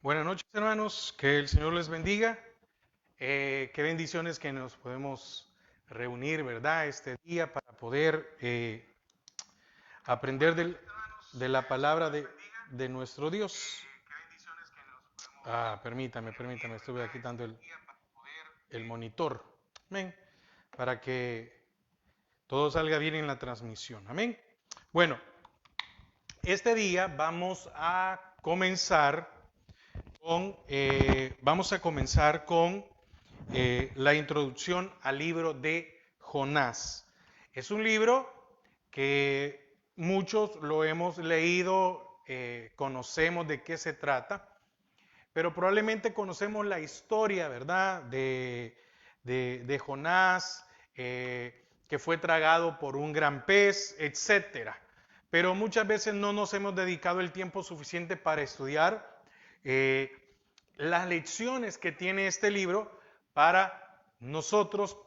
Buenas noches, hermanos. Que el Señor les bendiga. Qué bendiciones que nos podemos reunir, ¿verdad? Este día para poder aprender de la palabra de nuestro Dios. Permítame, estuve aquí dando el monitor. Amén. Para que todo salga bien en la transmisión. Amén. Bueno, este día vamos a comenzar con la introducción al libro de Jonás. Es un libro que muchos lo hemos leído, conocemos de qué se trata, pero probablemente conocemos la historia, ¿verdad? De Jonás, que fue tragado por un gran pez, etcétera. Pero muchas veces no nos hemos dedicado el tiempo suficiente para estudiar eh, las lecciones que tiene este libro para nosotros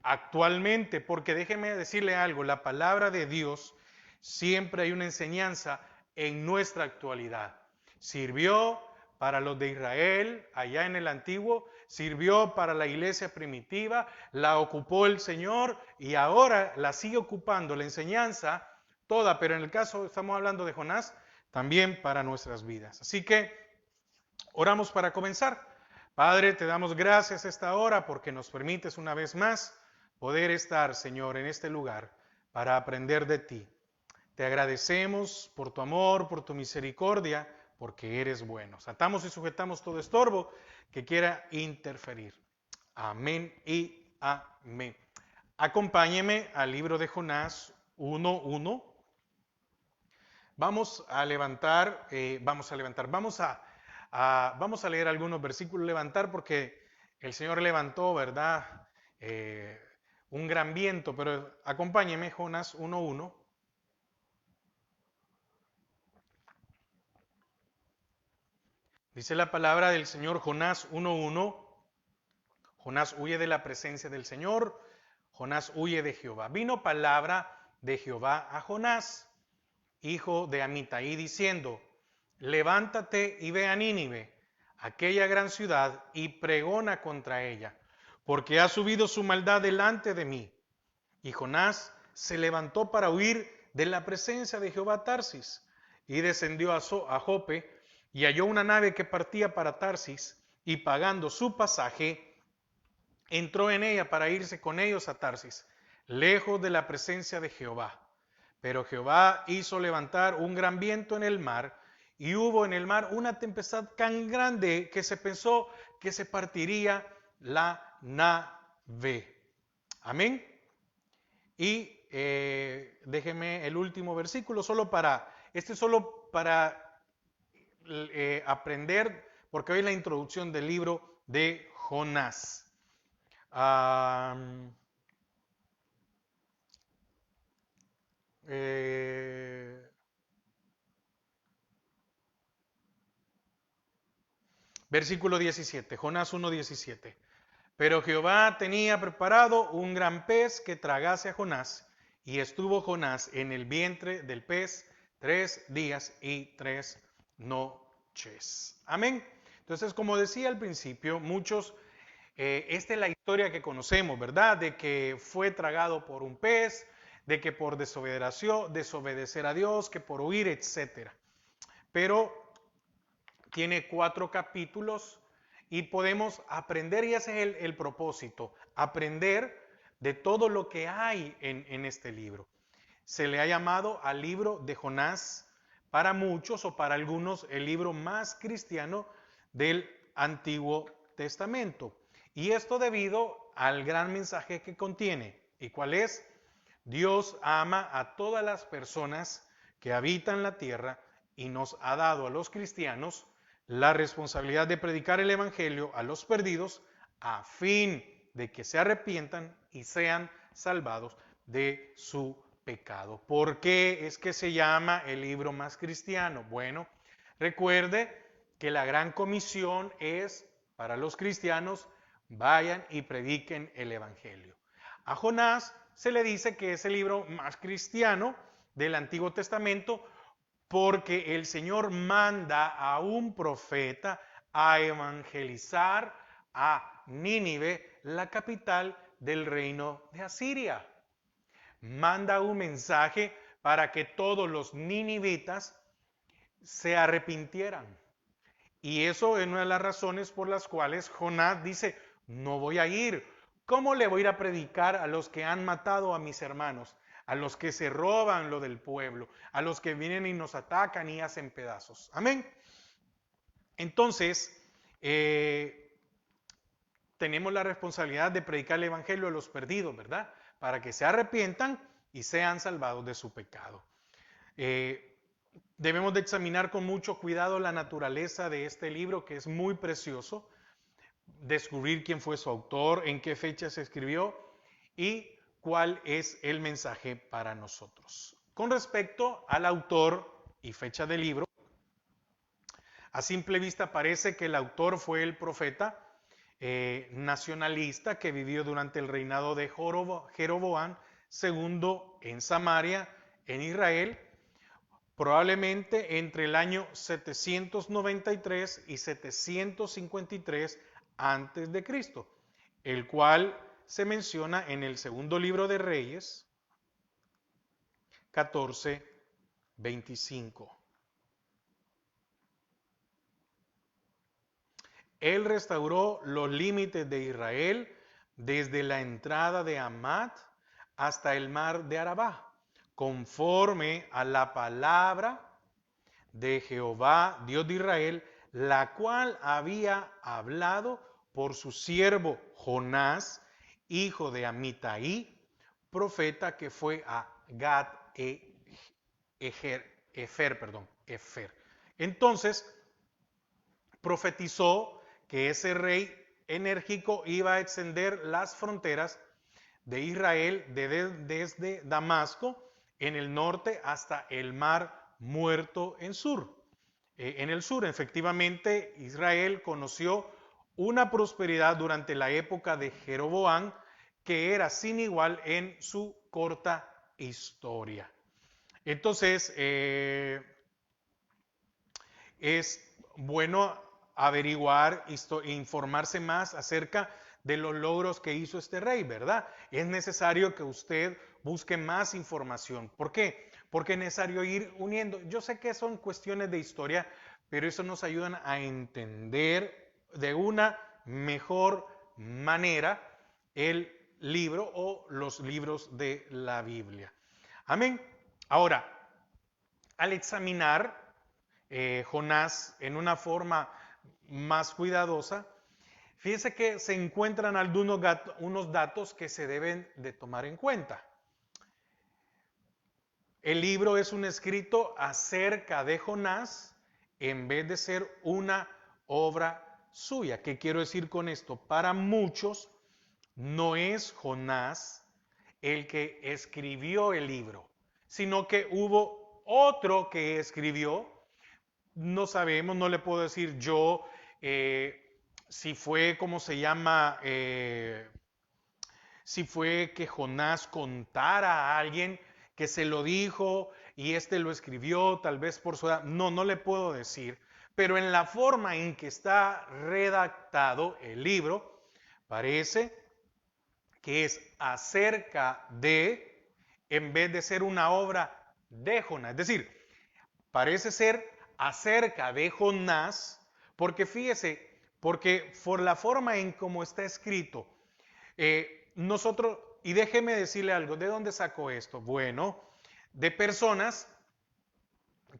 actualmente, porque déjeme decirle algo, la palabra de Dios siempre hay una enseñanza en nuestra actualidad. Sirvió para los de Israel allá en el antiguo, sirvió para la iglesia primitiva, la ocupó el Señor y ahora la sigue ocupando la enseñanza toda, pero en el caso estamos hablando de Jonás, también para nuestras vidas. Así que oramos para comenzar. Padre, te damos gracias esta hora porque nos permites una vez más poder estar, Señor, en este lugar para aprender de ti. Te agradecemos por tu amor, por tu misericordia, porque eres bueno. Atamos y sujetamos todo estorbo que quiera interferir. Amén y amén. Acompáñeme al libro de Jonás 1:1. Vamos a leer algunos versículos, levantar, porque el Señor levantó, ¿verdad? Eh, un gran viento, pero acompáñeme, Jonás 1:1. Dice la palabra del Señor, Jonás 1:1. Jonás huye de la presencia del Señor, Jonás huye de Jehová. Vino palabra de Jehová a Jonás, hijo de Amitai, diciendo: levántate y ve a Nínive, aquella gran ciudad, y pregona contra ella, porque ha subido su maldad delante de mí. Y Jonás se levantó para huir de la presencia de Jehová a Tarsis, y descendió a Jope, y halló una nave que partía para Tarsis, y pagando su pasaje, entró en ella para irse con ellos a Tarsis, lejos de la presencia de Jehová. Pero Jehová hizo levantar un gran viento en el mar, y hubo en el mar una tempestad tan grande que se pensó que se partiría la nave. Amén. Y déjeme el último versículo, solo para aprender, porque hoy es la introducción del libro de Jonás. Ah, eh, Versículo 17, Jonás 1:17. Pero Jehová tenía preparado un gran pez que tragase a Jonás, y estuvo Jonás en el vientre del pez 3 días y 3 noches. Amén. Entonces, como decía al principio, esta es la historia que conocemos, ¿verdad? De que fue tragado por un pez, de que por desobedecer a Dios, que por huir, etcétera. Pero tiene 4 capítulos y podemos aprender, y ese es el propósito, aprender de todo lo que hay en este libro. Se le ha llamado al libro de Jonás, para muchos o para algunos, el libro más cristiano del Antiguo Testamento. Y esto debido al gran mensaje que contiene. ¿Y cuál es? Dios ama a todas las personas que habitan la tierra y nos ha dado a los cristianos la responsabilidad de predicar el Evangelio a los perdidos a fin de que se arrepientan y sean salvados de su pecado. ¿Por qué es que se llama el libro más cristiano? Bueno, recuerde que la gran comisión es para los cristianos: vayan y prediquen el Evangelio. A Jonás se le dice que es el libro más cristiano del Antiguo Testamento porque el Señor manda a un profeta a evangelizar a Nínive, la capital del reino de Asiria. Manda un mensaje para que todos los ninivitas se arrepintieran. Y eso es una de las razones por las cuales Jonás dice, no voy a ir. ¿Cómo le voy a ir a predicar a los que han matado a mis hermanos? A los que se roban lo del pueblo, a los que vienen y nos atacan y hacen pedazos. Amén. Entonces, tenemos la responsabilidad de predicar el evangelio a los perdidos, ¿verdad? Para que se arrepientan y sean salvados de su pecado. Debemos de examinar con mucho cuidado la naturaleza de este libro, que es muy precioso, descubrir quién fue su autor, en qué fecha se escribió y cuál es el mensaje para nosotros. Con respecto al autor y fecha del libro, a simple vista parece que el autor fue el profeta nacionalista que vivió durante el reinado de Jeroboam II en Samaria, en Israel, probablemente entre el año 793 y 753 antes de Cristo, el cual se menciona en el segundo libro de Reyes 14:25. Él restauró los límites de Israel desde la entrada de Hamat hasta el mar de Arabá, conforme a la palabra de Jehová, Dios de Israel, la cual había hablado por su siervo Jonás, hijo de Amitai, profeta que fue a Efer. Entonces, profetizó que ese rey enérgico iba a extender las fronteras de Israel desde Damasco en el norte hasta el mar Muerto en el sur. Efectivamente, Israel conoció una prosperidad durante la época de Jeroboam que era sin igual en su corta historia. Entonces, es bueno averiguar e informarse más acerca de los logros que hizo este rey, ¿verdad? Es necesario que usted busque más información. ¿Por qué? Porque es necesario ir uniendo. Yo sé que son cuestiones de historia, pero eso nos ayuda a entender de una mejor manera el libro o los libros de la Biblia. Amén. Ahora, al examinar Jonás en una forma más cuidadosa, fíjese que se encuentran unos datos que se deben de tomar en cuenta. El libro es un escrito acerca de Jonás en vez de ser una obra suya. ¿Qué quiero decir con esto? Para muchos no es Jonás el que escribió el libro, sino que hubo otro que escribió. No sabemos, no le puedo decir yo si fue, ¿cómo se llama? Si fue que Jonás contara a alguien que se lo dijo y este lo escribió, tal vez por su edad. No, no le puedo decir. Pero en la forma en que está redactado el libro, parece que es acerca de, en vez de ser una obra de Jonás. Es decir, parece ser acerca de Jonás, porque fíjese, porque por la forma en cómo está escrito, nosotros, y déjeme decirle algo, ¿de dónde sacó esto? Bueno, de personas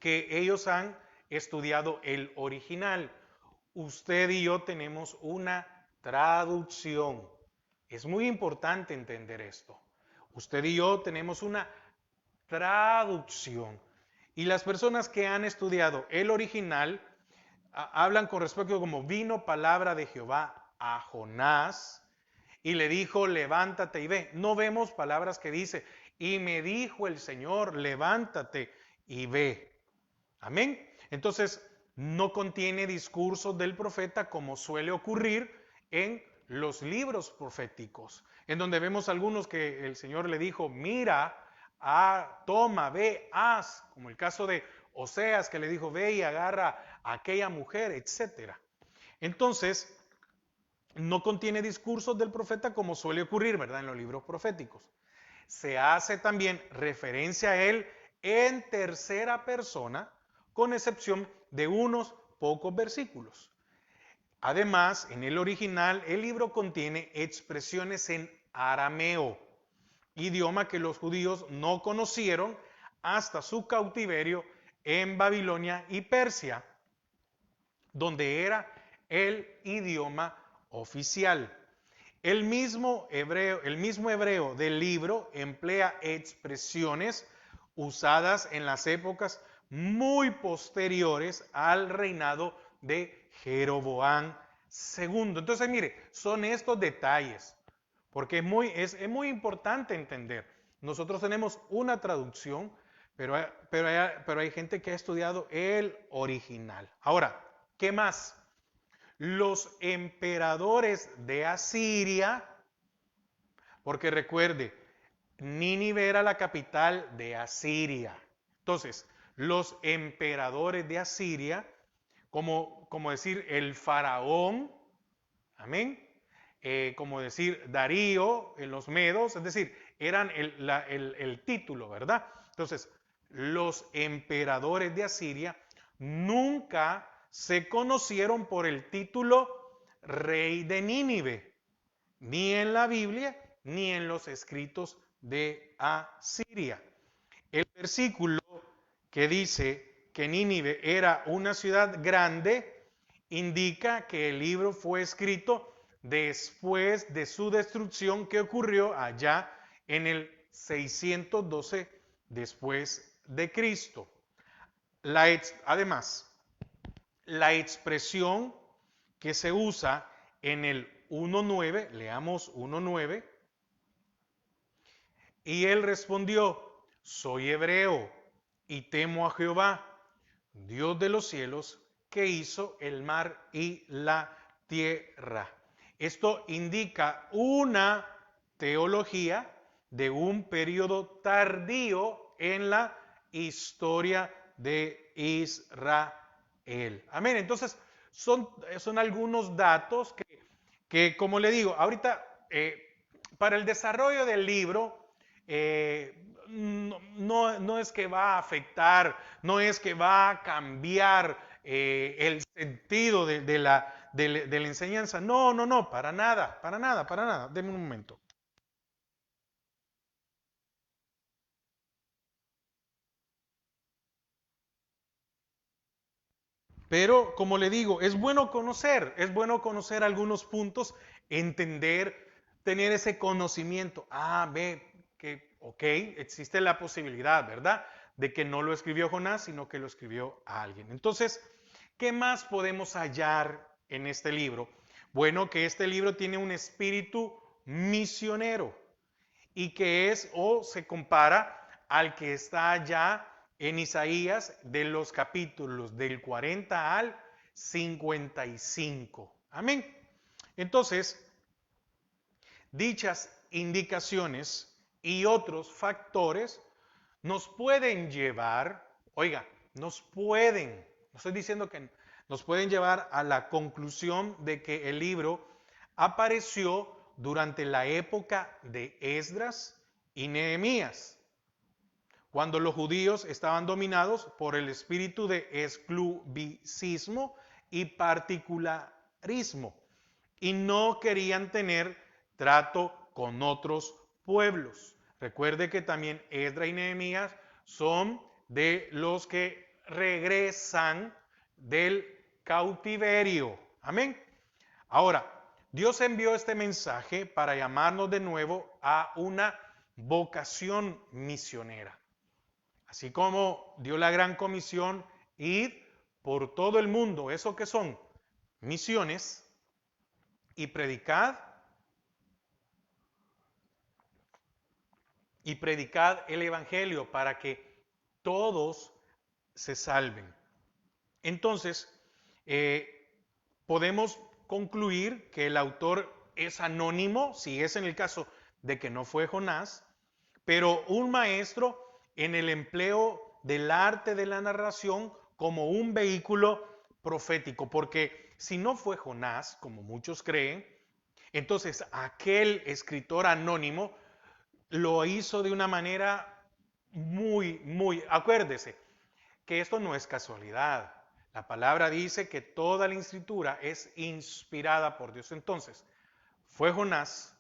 que ellos han estudiado el original. Usted y yo tenemos una traducción. Es muy importante entender esto. Usted y yo tenemos una traducción. Y las personas que han estudiado el original hablan con respecto a cómo vino palabra de Jehová a Jonás y le dijo, levántate y ve. No vemos palabras que dice, y me dijo el Señor, levántate y ve. Amén. Entonces, no contiene discursos del profeta como suele ocurrir en los libros proféticos, en donde vemos algunos que el Señor le dijo, mira, toma, ve, haz, como el caso de Oseas que le dijo, ve y agarra a aquella mujer, etcétera. Entonces, no contiene discursos del profeta como suele ocurrir, ¿verdad? En los libros proféticos. Se hace también referencia a él en tercera persona, con excepción de unos pocos versículos. Además, en el original, el libro contiene expresiones en arameo, idioma que los judíos no conocieron hasta su cautiverio en Babilonia y Persia, donde era el idioma oficial. El mismo hebreo del libro emplea expresiones usadas en las épocas muy posteriores al reinado de Jeroboam II. Entonces, mire, son estos detalles, porque es muy importante entender. Nosotros tenemos una traducción, pero hay gente que ha estudiado el original. Ahora, ¿qué más? Los emperadores de Asiria, porque recuerde, Nínive era la capital de Asiria. Entonces, los emperadores de Asiria, como decir el faraón, amén, como decir Darío en los Medos, es decir, eran el título, ¿verdad? Entonces, los emperadores de Asiria nunca se conocieron por el título rey de Nínive, ni en la Biblia, ni en los escritos de Asiria. El versículo que dice que Nínive era una ciudad grande indica que el libro fue escrito después de su destrucción que ocurrió allá en el 612 después de Cristo. Además, la expresión que se usa en el 1.9, leamos 1.9, y él respondió, soy hebreo y temo a Jehová, Dios de los cielos, que hizo el mar y la tierra. Esto indica una teología de un periodo tardío en la historia de Israel. Amén. Entonces, son algunos datos como le digo, ahorita para el desarrollo del libro, no es que va a afectar, no es que va a cambiar el sentido de la enseñanza. No, no, no, para nada, para nada, para nada. Deme un momento. Pero, como le digo, es bueno conocer algunos puntos, entender, tener ese conocimiento. Ve, ok, existe la posibilidad, ¿verdad? De que no lo escribió Jonás, sino que lo escribió alguien. Entonces, ¿qué más podemos hallar en este libro? Bueno, que este libro tiene un espíritu misionero y que es o se compara al que está allá en Isaías de los capítulos del 40 al 55. Amén. Entonces, dichas indicaciones y otros factores nos pueden llevar, oiga, no estoy diciendo que nos pueden llevar a la conclusión de que el libro apareció durante la época de Esdras y Nehemías, cuando los judíos estaban dominados por el espíritu de exclusivismo y particularismo y no querían tener trato con otros pueblos. Recuerde que también Esdras y Nehemías son de los que regresan del cautiverio. Amén. Ahora, Dios envió este mensaje para llamarnos de nuevo a una vocación misionera. Así como dio la gran comisión, id por todo el mundo, ¿eso qué son? Misiones, y predicad el evangelio para que todos se salven. Entonces, podemos concluir que el autor es anónimo, si es en el caso de que no fue Jonás, pero un maestro en el empleo del arte de la narración como un vehículo profético, porque si no fue Jonás, como muchos creen, entonces aquel escritor anónimo lo hizo de una manera muy, acuérdese que esto no es casualidad. La palabra dice que toda la escritura es inspirada por Dios. Entonces, ¿fue Jonás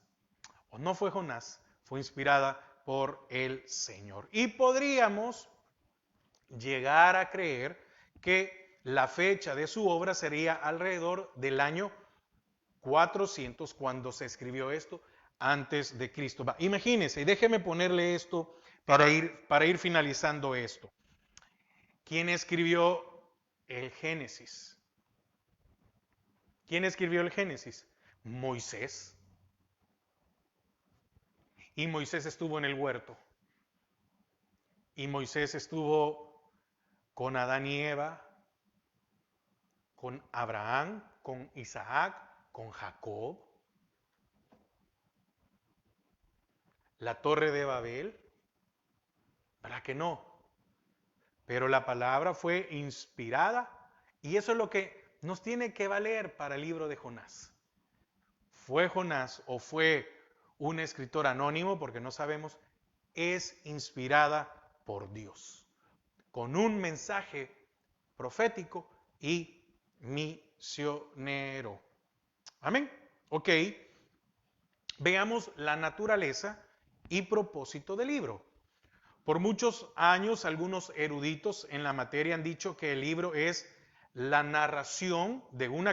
o no fue Jonás? Fue inspirada por el Señor. Y podríamos llegar a creer que la fecha de su obra sería alrededor del año 400 cuando se escribió esto antes de Cristo. Imagínense, y déjeme ponerle esto para ir finalizando esto. ¿Quién escribió el Génesis? ¿Quién escribió el Génesis? Moisés. Y Moisés estuvo en el huerto. Y Moisés estuvo con Adán y Eva, con Abraham, con Isaac, con Jacob. La torre de Babel. ¿Verdad que no? Pero la palabra fue inspirada y eso es lo que nos tiene que valer para el libro de Jonás. ¿Fue Jonás o fue un escritor anónimo? Porque no sabemos. Es inspirada por Dios, con un mensaje profético y misionero. Amén. Ok. Veamos la naturaleza y propósito del libro. Por muchos años, algunos eruditos en la materia han dicho que el libro es la narración de un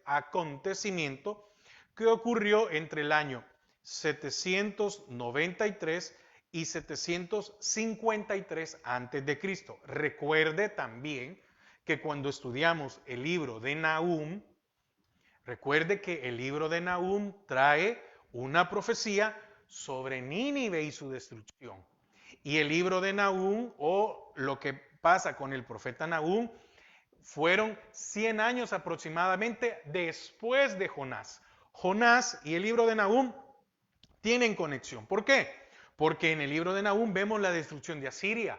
acontecimiento que ocurrió entre el año 793 y 753 a.C. Recuerde también que cuando estudiamos el libro de Nahum, recuerde que el libro de Nahum trae una profecía sobre Nínive y su destrucción. Y el libro de Nahum, o lo que pasa con el profeta Nahum, fueron 100 años aproximadamente después de Jonás. Jonás y el libro de Nahum tienen conexión. ¿Por qué? Porque en el libro de Nahum vemos la destrucción de Asiria.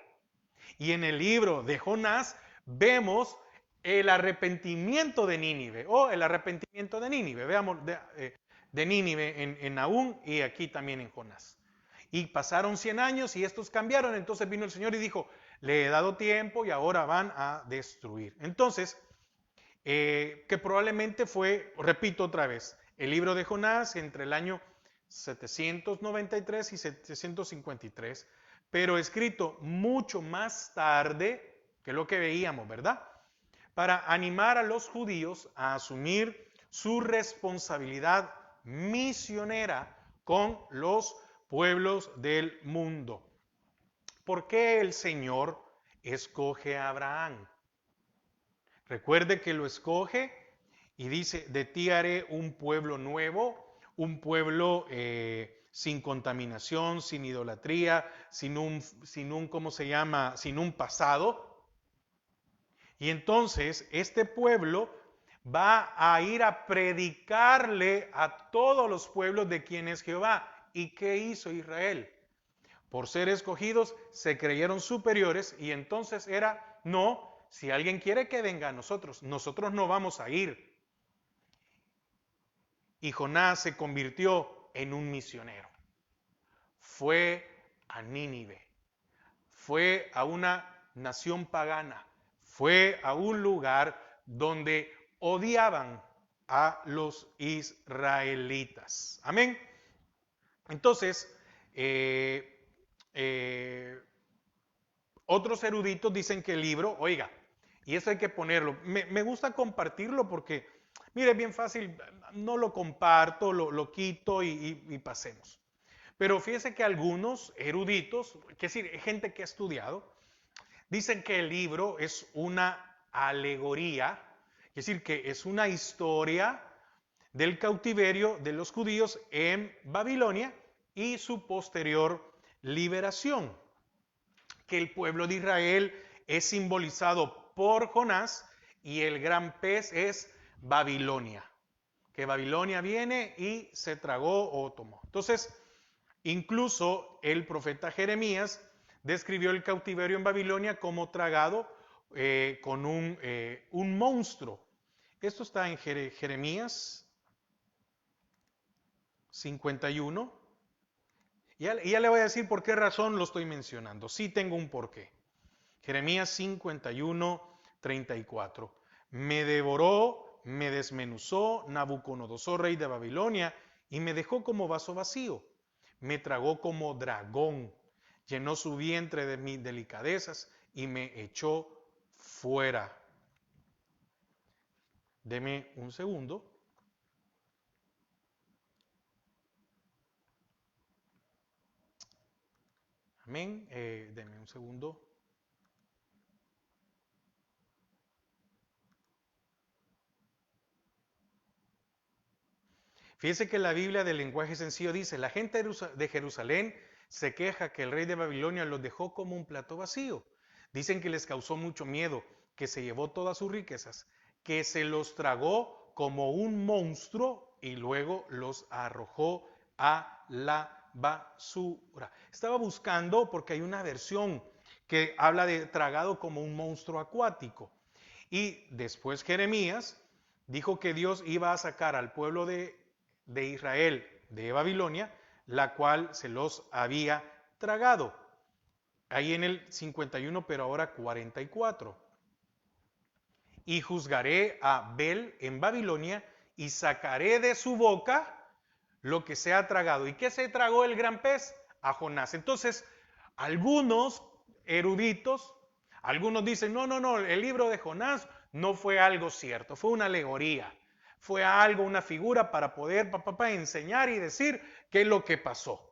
Y en el libro de Jonás vemos el arrepentimiento de Nínive, o el arrepentimiento de Nínive. Veamos de Nínive en Nahum y aquí también en Jonás. Y pasaron 100 años y estos cambiaron. Entonces vino el Señor y dijo, le he dado tiempo y ahora van a destruir. Entonces, que probablemente fue, repito otra vez, el libro de Jonás entre el año 793 y 753, pero escrito mucho más tarde que lo que veíamos, ¿verdad? Para animar a los judíos a asumir su responsabilidad misionera con los pueblos del mundo. ¿Por qué el Señor escoge a Abraham? Recuerde que lo escoge y dice, de ti haré un pueblo nuevo, un pueblo sin contaminación, sin idolatría, sin un, ¿cómo se llama? Sin un pasado. Y entonces este pueblo va a ir a predicarle a todos los pueblos de quién es Jehová. ¿Y qué hizo Israel? Por ser escogidos se creyeron superiores y entonces era, no, si alguien quiere que venga a nosotros, nosotros no vamos a ir. Y Jonás se convirtió en un misionero. Fue a Nínive, fue a una nación pagana, fue a un lugar donde odiaban a los israelitas. Amén. Entonces, otros eruditos dicen que el libro, oiga, y eso hay que ponerlo, me gusta compartirlo porque, mire, es bien fácil, no lo comparto, lo quito y pasemos. Pero fíjese que algunos eruditos, es decir, gente que ha estudiado, dicen que el libro es una alegoría, es decir, que es una historia del cautiverio de los judíos en Babilonia y su posterior liberación. Que el pueblo de Israel es simbolizado por Jonás y el gran pez es Babilonia. Que Babilonia viene y se tragó o tomó. Entonces, incluso el profeta Jeremías describió el cautiverio en Babilonia como tragado con un monstruo. Esto está en Jeremías 51. Y ya le voy a decir por qué razón lo estoy mencionando. Sí tengo un porqué. Jeremías 51, 34. Me devoró, me desmenuzó Nabucodonosor, rey de Babilonia, y me dejó como vaso vacío. Me tragó como dragón, llenó su vientre de mis delicadezas y me echó fuera. Deme un segundo. Amén. Deme un segundo. Fíjese que la Biblia del lenguaje sencillo dice, la gente de Jerusalén se queja que el rey de Babilonia los dejó como un plato vacío. Dicen que les causó mucho miedo, que se llevó todas sus riquezas, que se los tragó como un monstruo y luego los arrojó a la basura. Estaba buscando porque hay una versión que habla de tragado como un monstruo acuático. Y después Jeremías dijo que Dios iba a sacar al pueblo de Israel de Babilonia, la cual se los había tragado. Ahí en el 51, pero ahora 44. Y juzgaré a Bel en Babilonia y sacaré de su boca lo que se ha tragado. ¿Y qué se tragó el gran pez? A Jonás. Entonces, algunos eruditos, algunos dicen, no, el libro de Jonás no fue algo cierto, fue una alegoría, fue algo, una figura para poder enseñar y decir qué es lo que pasó.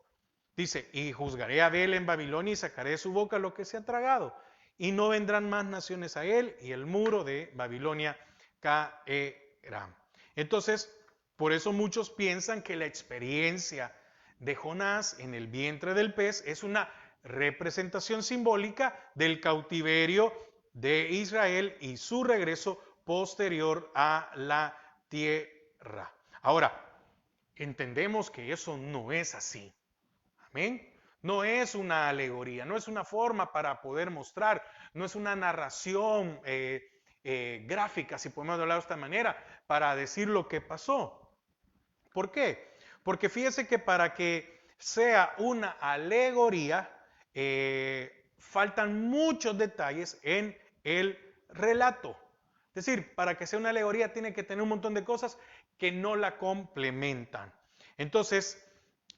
Dice, y juzgaré a Bel en Babilonia y sacaré de su boca lo que se ha tragado. Y no vendrán más naciones a él, y el muro de Babilonia caerá. Entonces, por eso muchos piensan que la experiencia de Jonás en el vientre del pez es una representación simbólica del cautiverio de Israel y su regreso posterior a la tierra. Ahora, entendemos que eso no es así. Amén. No es una alegoría, no es una forma para poder mostrar, no es una narración gráfica, si podemos hablar de esta manera, para decir lo que pasó. ¿Por qué? Porque fíjese que para que sea una alegoría, faltan muchos detalles en el relato. Es decir, para que sea una alegoría tiene que tener un montón de cosas que no la complementan. Entonces,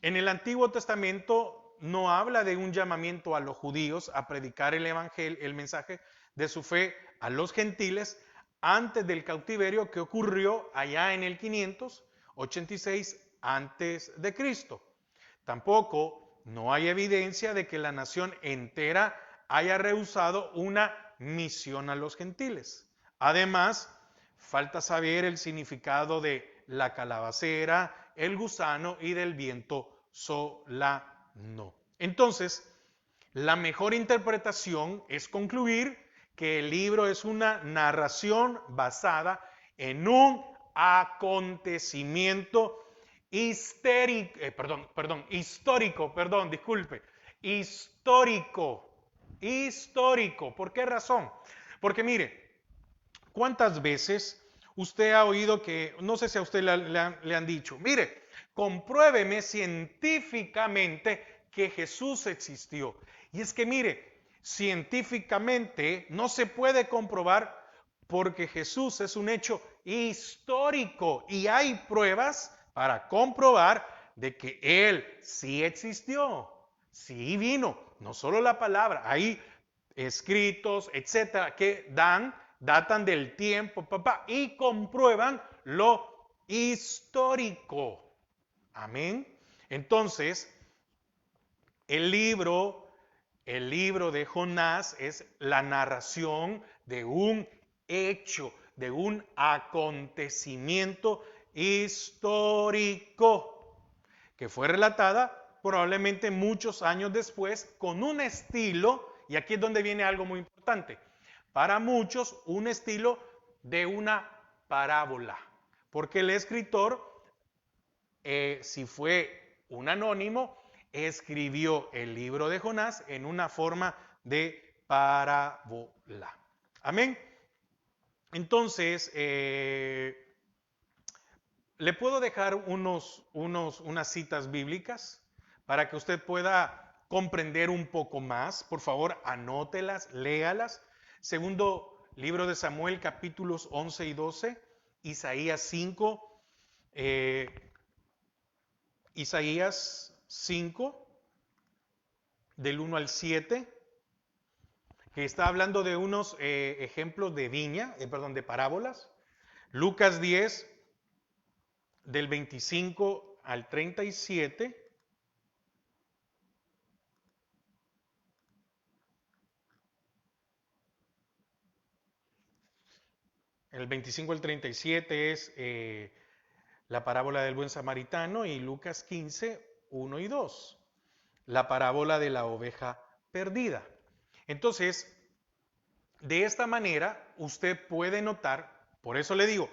en el Antiguo Testamento no habla de un llamamiento a los judíos a predicar el evangelio, el mensaje de su fe a los gentiles antes del cautiverio que ocurrió allá en el 586 antes de Cristo. Tampoco no hay evidencia de que la nación entera haya rehusado una misión a los gentiles. Además, falta saber el significado de la calabacera, el gusano y del viento solano. Entonces, la mejor interpretación es concluir que el libro es una narración basada en un acontecimiento histórico. ¿Por qué razón? Porque mire, ¿cuántas veces usted ha oído que, no sé si a usted le han dicho, mire, compruébeme científicamente que Jesús existió? Y es que mire, científicamente no se puede comprobar porque Jesús es un hecho histórico y hay pruebas para comprobar de que Él sí existió, sí vino, no solo la palabra, hay escritos, etcétera, que datan del tiempo, y comprueban lo histórico. Amén. Entonces, el libro de Jonás es la narración de un hecho, de un acontecimiento histórico que fue relatada probablemente muchos años después con un estilo, y aquí es donde viene algo muy importante, para muchos un estilo de una parábola, porque el escritor, si fue un anónimo, escribió el libro de Jonás en una forma de parábola. Amén. Entonces, le puedo dejar unas citas bíblicas para que usted pueda comprender un poco más. Por favor, anótelas, léalas. Segundo libro de Samuel, capítulos 11 y 12. Isaías 5. Isaías 5, del 1 al 7, que está hablando de unos ejemplos de de parábolas. Lucas 10, del 25 al 37. El 25 al 37 es la parábola del buen samaritano, y Lucas 15, 1 y 2, la parábola de la oveja perdida. Entonces, de esta manera usted puede notar, por eso le digo,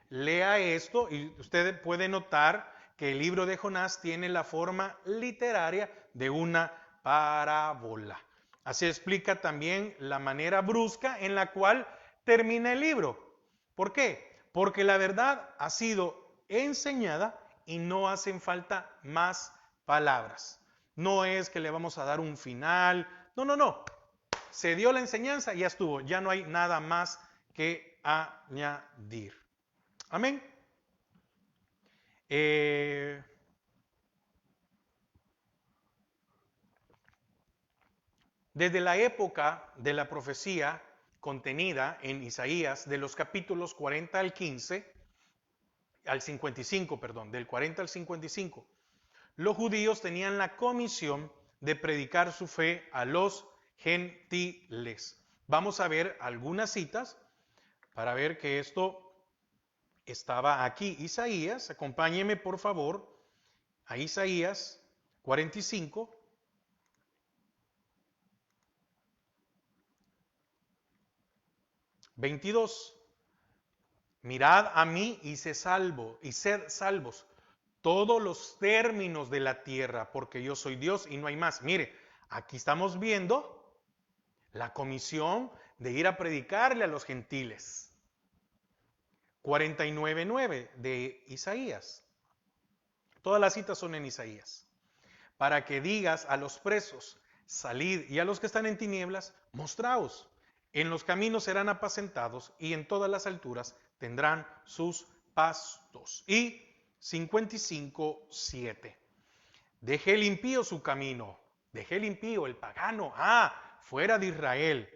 lea esto y usted puede notar que el libro de Jonás tiene la forma literaria de una parábola. Así explica también la manera brusca en la cual termina el libro. ¿Por qué? Porque la verdad ha sido enseñada y no hacen falta más palabras. No es que le vamos a dar un final. No, no, no. Se dio la enseñanza y ya estuvo. Ya no hay nada más que añadir. Amén. Desde la época de la profecía contenida en Isaías, de los capítulos 40 al 15, al 55, perdón, del 40 al 55, los judíos tenían la comisión de predicar su fe a los gentiles. Vamos a ver algunas citas para ver que esto estaba aquí. Isaías, acompáñeme por favor a Isaías 45. 22. Mirad a mí y sed salvos todos los términos de la tierra, porque yo soy Dios y no hay más. Mire, aquí estamos viendo la comisión de ir a predicarle a los gentiles. 49:9 de Isaías. Todas las citas son en Isaías. Para que digas a los presos, salid, y a los que están en tinieblas, mostraos. En los caminos serán apacentados, y en todas las alturas tendrán sus pastos. Y 55:7. Deje el impío su camino, deje el impío, el pagano, fuera de Israel,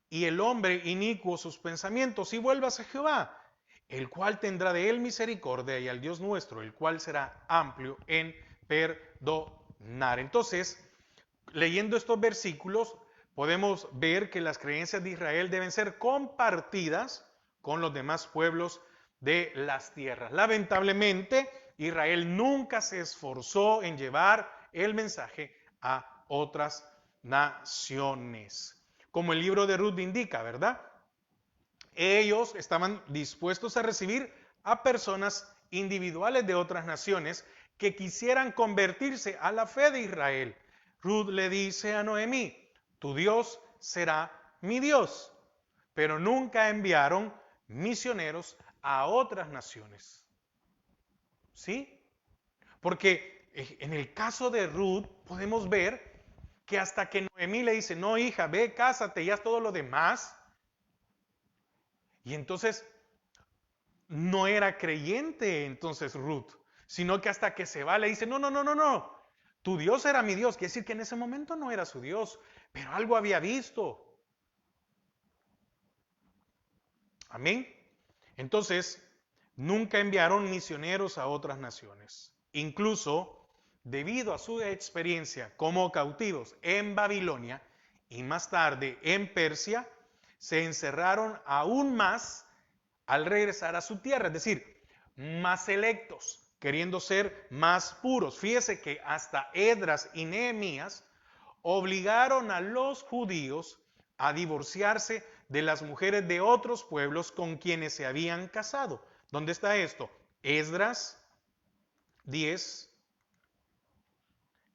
y el hombre inicuo sus pensamientos, y vuelvas a Jehová, el cual tendrá de él misericordia, y al Dios nuestro, el cual será amplio en perdonar. Entonces, leyendo estos versículos, podemos ver que las creencias de Israel deben ser compartidas con los demás pueblos de las tierras. Lamentablemente, Israel nunca se esforzó en llevar el mensaje a otras naciones. Como el libro de Ruth indica, ¿verdad? Ellos estaban dispuestos a recibir a personas individuales de otras naciones que quisieran convertirse a la fe de Israel. Ruth le dice a Noemí, tu Dios será mi Dios. Pero nunca enviaron misioneros a otras naciones. ¿Sí? Porque en el caso de Ruth podemos ver que hasta que Noemí le dice, no hija, ve, cásate y haz todo lo demás. Y entonces no era creyente entonces Ruth, sino que hasta que se va le dice, no, no, no, no, no, tu Dios era mi Dios. Quiere decir que en ese momento no era su Dios, pero algo había visto. Amén. Entonces, nunca enviaron misioneros a otras naciones. Incluso, debido a su experiencia como cautivos en Babilonia y más tarde en Persia, se encerraron aún más al regresar a su tierra, es decir, más selectos, queriendo ser más puros. Fíjese que hasta Esdras y Nehemías obligaron a los judíos a divorciarse de las mujeres de otros pueblos con quienes se habían casado. ¿Dónde está esto? Esdras 10,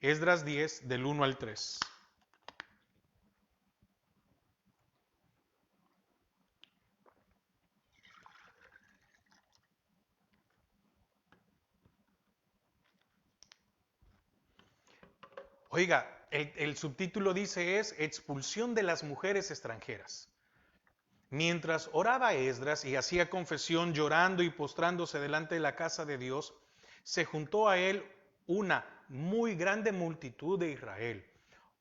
Esdras 10, del 1 al 3. Oiga, el subtítulo dice es expulsión de las mujeres extranjeras. Mientras oraba Esdras y hacía confesión llorando y postrándose delante de la casa de Dios, se juntó a él una muy grande multitud de Israel,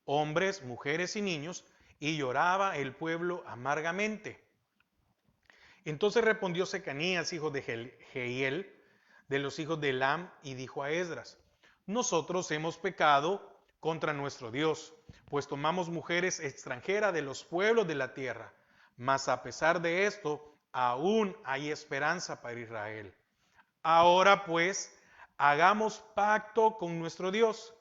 hombres, mujeres y niños, y lloraba el pueblo amargamente. Entonces respondió Secanías, hijo de Jehiel, de los hijos de Elam, y dijo a Esdras: nosotros hemos pecado contra nuestro Dios, pues tomamos mujeres extranjeras de los pueblos de la tierra. Mas a pesar de esto, aún hay esperanza para Israel. Ahora pues, hagamos pacto con nuestro Dios,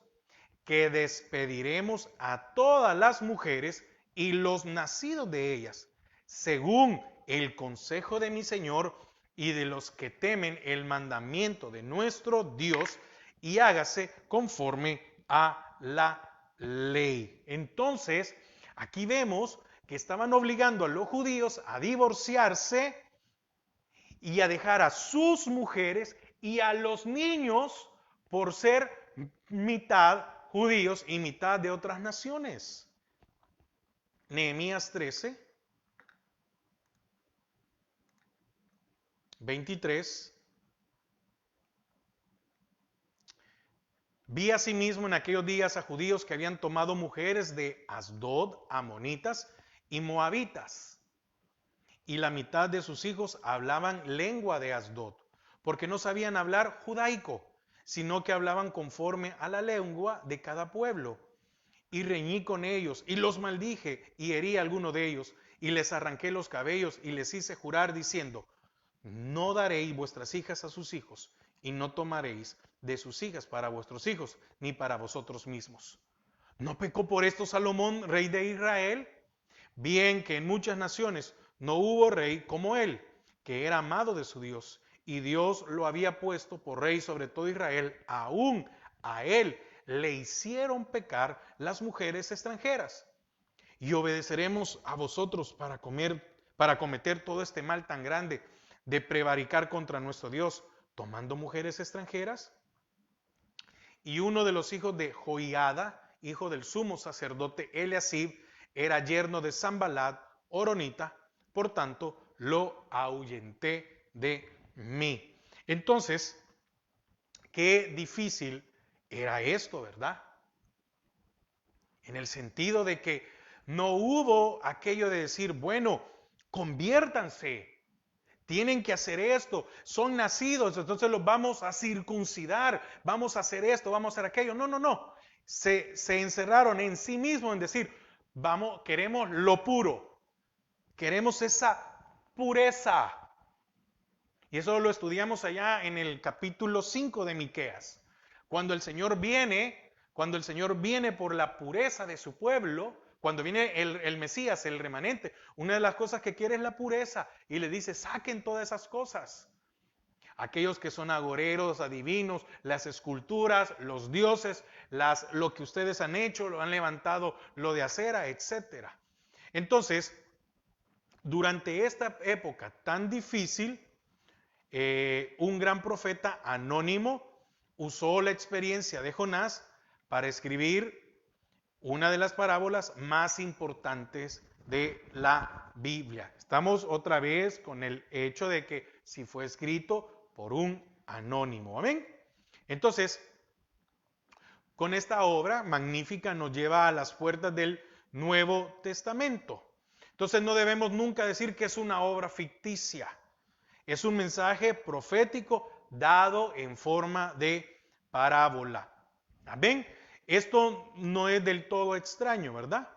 que despediremos a todas las mujeres y los nacidos de ellas, según el consejo de mi Señor y de los que temen el mandamiento de nuestro Dios, y hágase conforme a la ley. Entonces, aquí vemos que estaban obligando a los judíos a divorciarse y a dejar a sus mujeres y a los niños por ser mitad judíos y mitad de otras naciones. Nehemías 13, 23. Vi asimismo en aquellos días a judíos que habían tomado mujeres de Asdod, amonitas y moabitas, y la mitad de sus hijos hablaban lengua de Asdod, porque no sabían hablar judaico, sino que hablaban conforme a la lengua de cada pueblo. Y reñí con ellos, y los maldije, y herí a alguno de ellos, y les arranqué los cabellos, y les hice jurar diciendo: no daréis vuestras hijas a sus hijos, y no tomaréis de sus hijas para vuestros hijos, ni para vosotros mismos. ¿No pecó por esto Salomón, rey de Israel? Bien que en muchas naciones no hubo rey como él, que era amado de su Dios, y Dios lo había puesto por rey sobre todo Israel. Aún a él le hicieron pecar las mujeres extranjeras. Y obedeceremos a vosotros para cometer todo este mal tan grande de prevaricar contra nuestro Dios, tomando mujeres extranjeras. Y uno de los hijos de Joiada, hijo del sumo sacerdote Eliasib, era yerno de Sambalat, horonita, por tanto lo ahuyenté de mí. Entonces, qué difícil era esto, ¿verdad? En el sentido de que no hubo aquello de decir, bueno, conviértanse, tienen que hacer esto, son nacidos, entonces los vamos a circuncidar, vamos a hacer esto, vamos a hacer aquello. No, no, no. Se encerraron en sí mismos en decir, vamos, queremos lo puro, queremos esa pureza. Y eso lo estudiamos allá en el capítulo 5 de Miqueas. Cuando el Señor viene por la pureza de su pueblo, cuando viene el Mesías, el remanente, una de las cosas que quiere es la pureza. Y le dice, saquen todas esas cosas. Aquellos que son agoreros, adivinos, las esculturas, los dioses, lo que ustedes han hecho, lo han levantado, lo de acera, etc. Entonces, durante esta época tan difícil, un gran profeta anónimo usó la experiencia de Jonás para escribir una de las parábolas más importantes de la Biblia. Estamos otra vez con el hecho de que si fue escrito por un anónimo. Amén. Entonces, con esta obra magnífica nos lleva a las puertas del Nuevo Testamento. Entonces no debemos nunca decir que es una obra ficticia. Es un mensaje profético dado en forma de parábola. Amén. Esto no es del todo extraño, ¿verdad?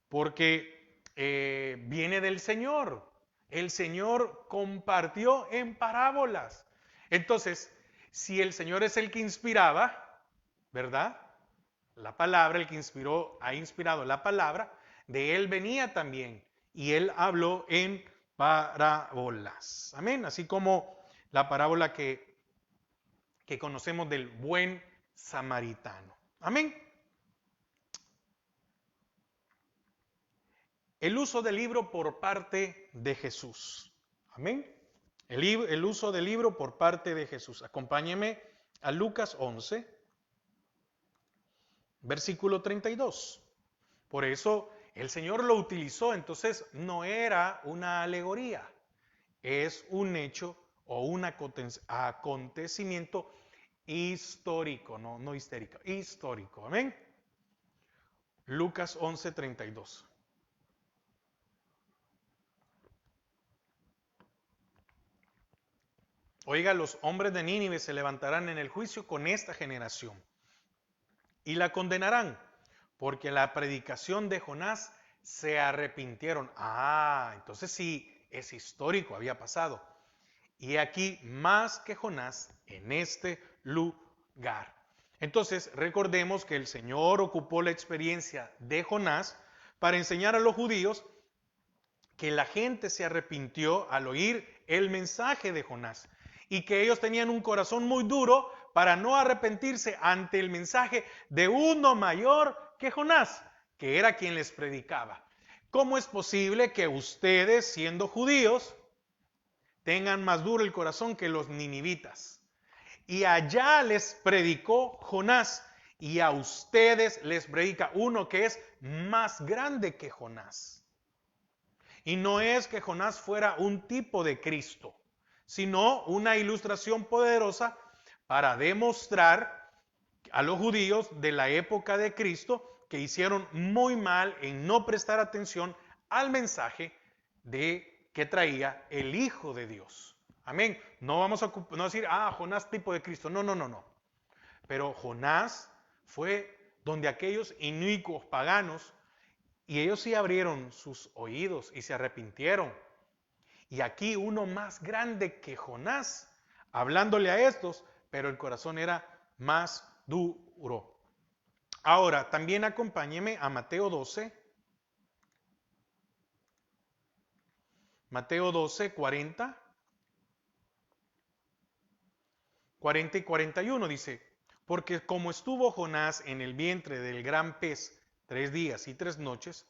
Porque viene del Señor. El Señor compartió en parábolas. Entonces, si el Señor es el que inspiraba, ¿verdad? La palabra, el que ha inspirado la palabra, de Él venía también. Y Él habló en parábolas. Amén. Así como la parábola que conocemos del buen samaritano. Amén. El uso del libro por parte de Jesús. Amén. El uso del libro por parte de Jesús. Acompáñeme a Lucas 11, versículo 32. Por eso el Señor lo utilizó, entonces no era una alegoría, es un hecho o un acontecimiento histórico, no histérico, histórico. Amén. Lucas 11, 32. Oiga, los hombres de Nínive se levantarán en el juicio con esta generación y la condenarán, porque la predicación de Jonás se arrepintieron. Ah, entonces sí, es histórico, había pasado. Y aquí más que Jonás en este lugar. Entonces recordemos que el Señor ocupó la experiencia de Jonás para enseñar a los judíos que la gente se arrepintió al oír el mensaje de Jonás y que ellos tenían un corazón muy duro para no arrepentirse ante el mensaje de uno mayor que Jonás, que era quien les predicaba. ¿Cómo es posible que ustedes, siendo judíos, tengan más duro el corazón que los ninivitas? Y allá les predicó Jonás y a ustedes les predica uno que es más grande que Jonás. Y no es que Jonás fuera un tipo de Cristo, sino una ilustración poderosa para demostrar a los judíos de la época de Cristo que hicieron muy mal en no prestar atención al mensaje de que traía el Hijo de Dios. Amén. No vamos a no decir, Jonás tipo de Cristo. No, no, no, no. Pero Jonás fue donde aquellos inicuos paganos, y ellos sí abrieron sus oídos y se arrepintieron. Y aquí uno más grande que Jonás, hablándole a estos, pero el corazón era más duro. Ahora, también acompáñeme a Mateo 12. Mateo 12, 40 y 41 dice, porque como estuvo Jonás en el vientre del gran pez 3 días y 3 noches,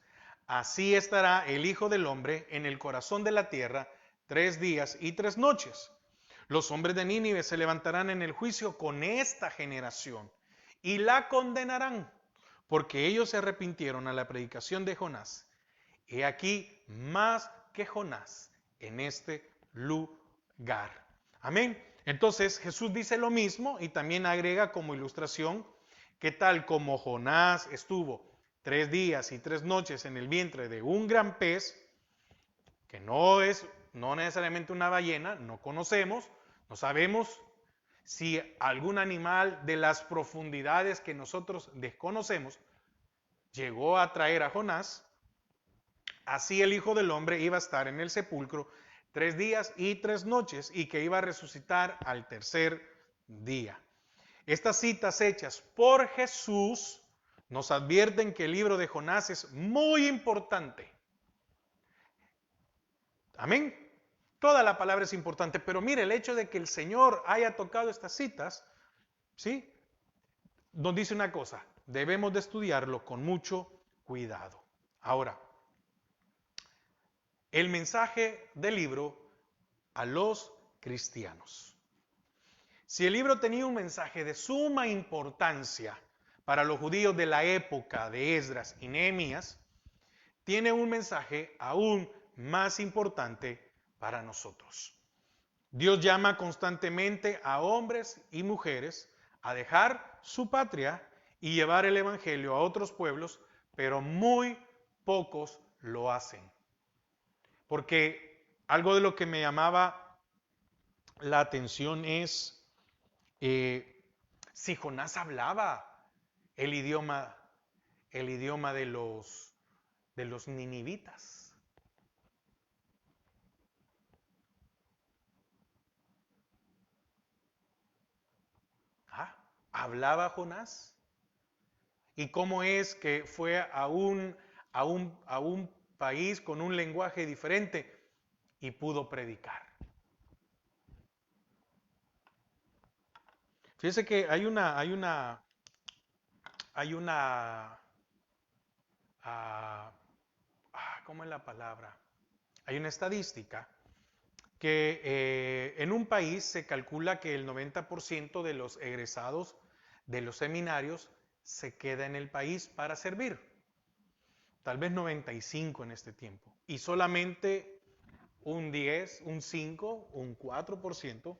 así estará el Hijo del Hombre en el corazón de la tierra 3 días y 3 noches. Los hombres de Nínive se levantarán en el juicio con esta generación y la condenarán, porque ellos se arrepintieron a la predicación de Jonás. He aquí más que Jonás en este lugar. Amén. Entonces Jesús dice lo mismo y también agrega como ilustración que tal como Jonás estuvo 3 días y 3 noches en el vientre de un gran pez, que no necesariamente una ballena, no conocemos, no sabemos si algún animal de las profundidades que nosotros desconocemos llegó a traer a Jonás, así el Hijo del Hombre iba a estar en el sepulcro 3 días y 3 noches y que iba a resucitar al tercer día. Estas citas hechas por Jesús nos advierten que el libro de Jonás es muy importante. Amén. Toda la palabra es importante, pero mire, el hecho de que el Señor haya tocado estas citas, ¿sí? Nos dice una cosa, debemos de estudiarlo con mucho cuidado. Ahora, el mensaje del libro a los cristianos. Si el libro tenía un mensaje de suma importancia para los judíos de la época de Esdras y Nehemías, tiene un mensaje aún más importante para nosotros. Dios llama constantemente a hombres y mujeres a dejar su patria y llevar el evangelio a otros pueblos, pero muy pocos lo hacen. Porque algo de lo que me llamaba la atención es si Jonás hablaba el idioma de los ninivitas. ¿Hablaba Jonás? ¿Y cómo es que fue a un país con un lenguaje diferente y pudo predicar? Fíjese que hay una hay una, ¿cómo es la palabra? Hay una estadística que en un país se calcula que el 90% de los egresados de los seminarios se queda en el país para servir. Tal vez 95 en este tiempo. Y solamente un 10, un 5, un 4%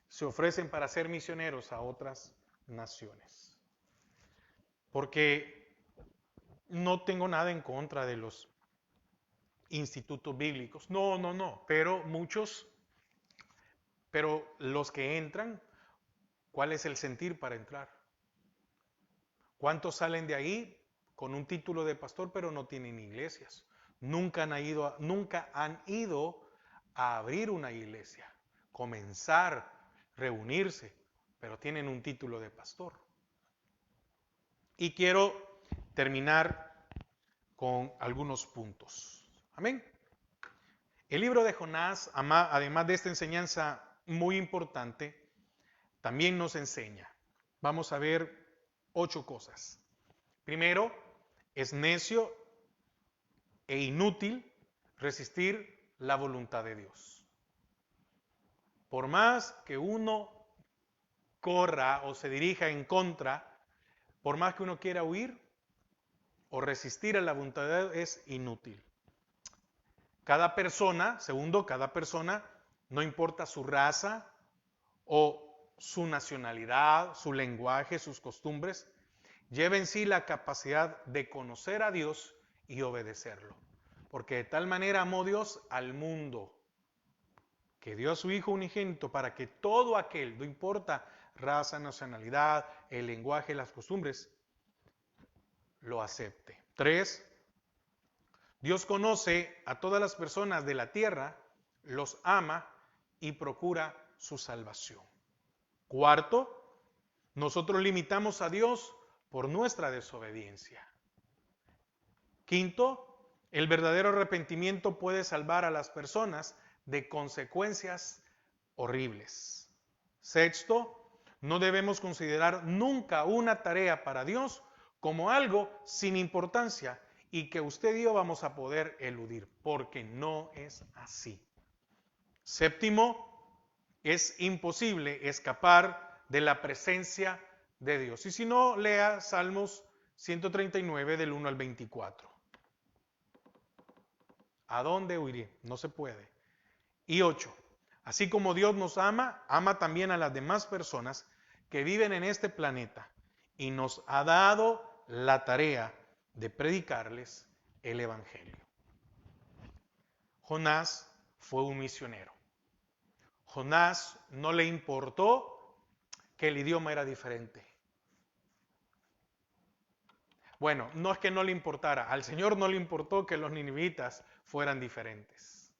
se ofrecen para ser misioneros a otras naciones. Porque no tengo nada en contra de los institutos bíblicos. No. Pero los que entran, ¿cuál es el sentir para entrar? ¿Cuántos salen de ahí con un título de pastor pero no tienen iglesias? Nunca han ido a abrir una iglesia, comenzar, reunirse, pero tienen un título de pastor. Y quiero terminar con algunos puntos. Amén. El libro de Jonás, además de esta enseñanza muy importante, también nos enseña. Vamos a ver 8 cosas. Primero, es necio e inútil resistir la voluntad de Dios. Por más que uno corra o se dirija en contra, por más que uno quiera huir o resistir a la voluntad de Dios, es inútil. Cada persona, no importa su raza o su nacionalidad, su lenguaje, sus costumbres, lleva en sí la capacidad de conocer a Dios y obedecerlo. Porque de tal manera amó Dios al mundo, que dio a su Hijo unigénito para que todo aquel, no importa raza, nacionalidad, el lenguaje, las costumbres, lo acepte. 3. Dios conoce a todas las personas de la tierra, los ama y procura su salvación. 4. Nosotros limitamos a Dios por nuestra desobediencia. 5. El verdadero arrepentimiento puede salvar a las personas de consecuencias horribles. 6. No debemos considerar nunca una tarea para Dios como algo sin importancia y que usted y yo vamos a poder eludir, porque no es así. 7. Es imposible escapar de la presencia de Dios. Y si no, lea Salmos 139 del 1 al 24. ¿A dónde huiré? No se puede. Y 8. Así como Dios nos ama, ama también a las demás personas que viven en este planeta y nos ha dado la tarea de predicarles el Evangelio. Jonás fue un misionero. Jonás no le importó que el idioma era diferente. Bueno, no es que no le importara, al Señor no le importó que los ninivitas fueran diferentes.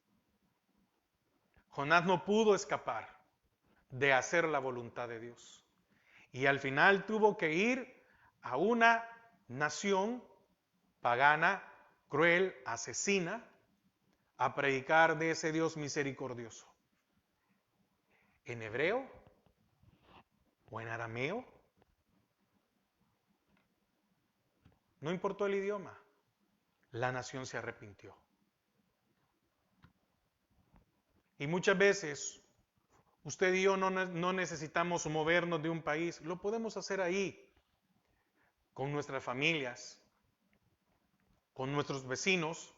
Jonás no pudo escapar de hacer la voluntad de Dios. Y al final tuvo que ir a una nación pagana, cruel, asesina, a predicar de ese Dios misericordioso. ¿En hebreo o en arameo? No importó el idioma, la nación se arrepintió. Y muchas veces usted y yo no necesitamos movernos de un país, lo podemos hacer ahí, con nuestras familias, con nuestros vecinos,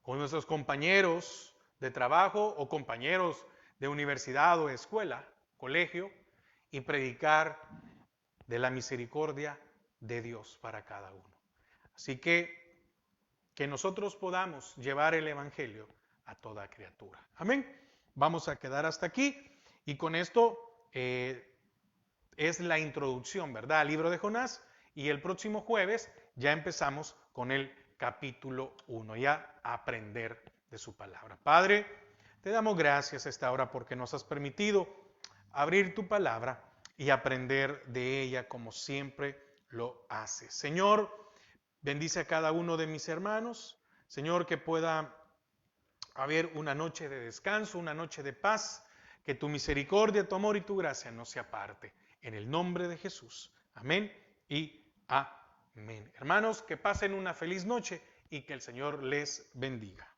con nuestros compañeros de trabajo o compañeros de universidad o de escuela, colegio, y predicar de la misericordia de Dios para cada uno. Así que nosotros podamos llevar el Evangelio a toda criatura. Amén. Vamos a quedar hasta aquí y con esto es la introducción, ¿verdad?, al libro de Jonás, y el próximo jueves ya empezamos con el capítulo 1, ya a aprender de su palabra. Padre, te damos gracias a esta hora porque nos has permitido abrir tu palabra y aprender de ella como siempre lo haces. Señor, bendice a cada uno de mis hermanos. Señor, que pueda haber una noche de descanso, una noche de paz, que tu misericordia, tu amor y tu gracia no se aparte. En el nombre de Jesús. Amén y Amén. Hermanos, que pasen una feliz noche y que el Señor les bendiga.